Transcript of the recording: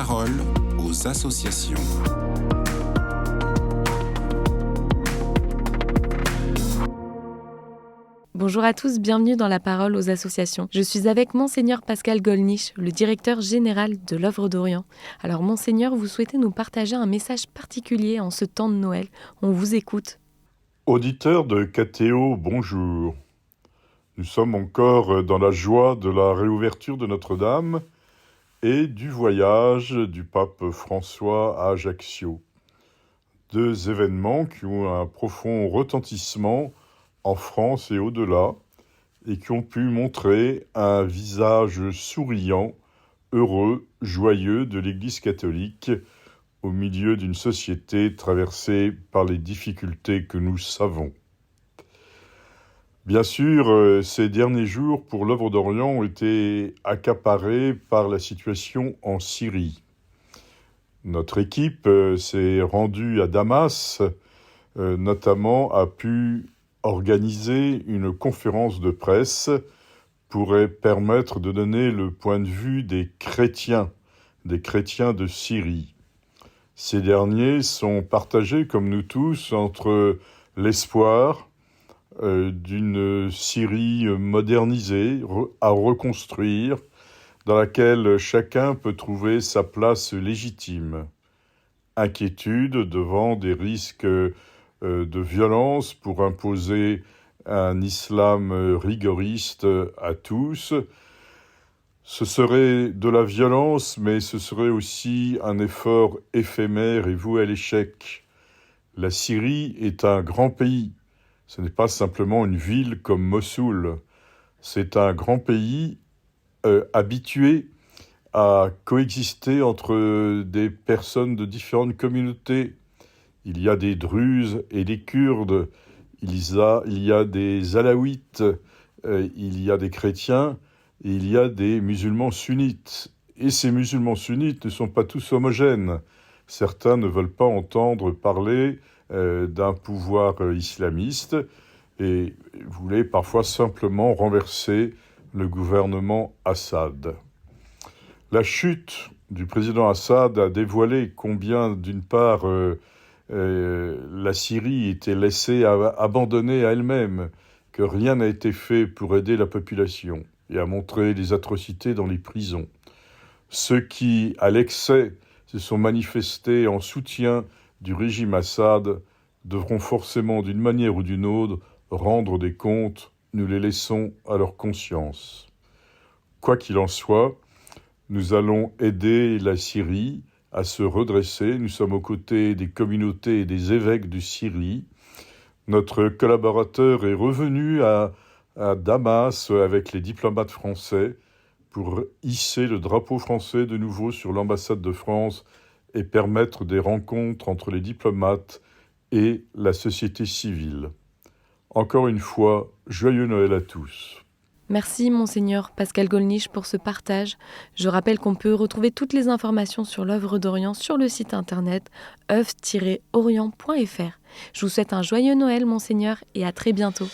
parole aux associations. Bonjour à tous, bienvenue dans la parole aux associations. Je suis avec Monseigneur Pascal Gollnisch, le directeur général de l'Œuvre d'Orient. Alors Monseigneur, vous souhaitez nous partager un message particulier en ce temps de Noël. On vous écoute. Auditeurs de KTO, bonjour. Nous sommes encore dans la joie de la réouverture de Notre-Dame et du voyage du pape François à Ajaccio. Deux événements qui ont un profond retentissement en France et au-delà, et qui ont pu montrer un visage souriant, heureux, joyeux de l'Église catholique au milieu d'une société traversée par les difficultés que nous savons. Bien sûr, ces derniers jours pour l'Œuvre d'Orient ont été accaparés par la situation en Syrie. Notre équipe s'est rendue à Damas, notamment a pu organiser une conférence de presse pour permettre de donner le point de vue des chrétiens de Syrie. Ces derniers sont partagés, comme nous tous, entre l'espoir d'une Syrie modernisée, à reconstruire, dans laquelle chacun peut trouver sa place légitime. Inquiétude devant des risques de violence pour imposer un islam rigoriste à tous. Ce serait de la violence, mais ce serait aussi un effort éphémère et voué à l'échec. La Syrie est un grand pays. Ce n'est pas simplement une ville comme Mossoul. C'est un grand pays habitué à coexister entre des personnes de différentes communautés. Il y a des Druzes et des Kurdes, il y a des Alaouites, il y a des chrétiens, et il y a des musulmans sunnites. Et ces musulmans sunnites ne sont pas tous homogènes. Certains ne veulent pas entendre parler d'un pouvoir islamiste et voulaient parfois simplement renverser le gouvernement Assad. La chute du président Assad a dévoilé combien, d'une part, la Syrie était laissée abandonnée à elle-même, que rien n'a été fait pour aider la population, et a montré les atrocités dans les prisons. Ceux qui, à l'excès, se sont manifestés en soutien du régime Assad devront forcément, d'une manière ou d'une autre, rendre des comptes. Nous les laissons à leur conscience. Quoi qu'il en soit, nous allons aider la Syrie à se redresser. Nous sommes aux côtés des communautés et des évêques de Syrie. Notre collaborateur est revenu à Damas avec les diplomates français pour hisser le drapeau français de nouveau sur l'ambassade de France et permettre des rencontres entre les diplomates et la société civile. Encore une fois, joyeux Noël à tous. Merci Monseigneur Pascal Gollnisch pour ce partage. Je rappelle qu'on peut retrouver toutes les informations sur l'Œuvre d'Orient sur le site internet oeuvre-orient.fr. Je vous souhaite un joyeux Noël Monseigneur et à très bientôt.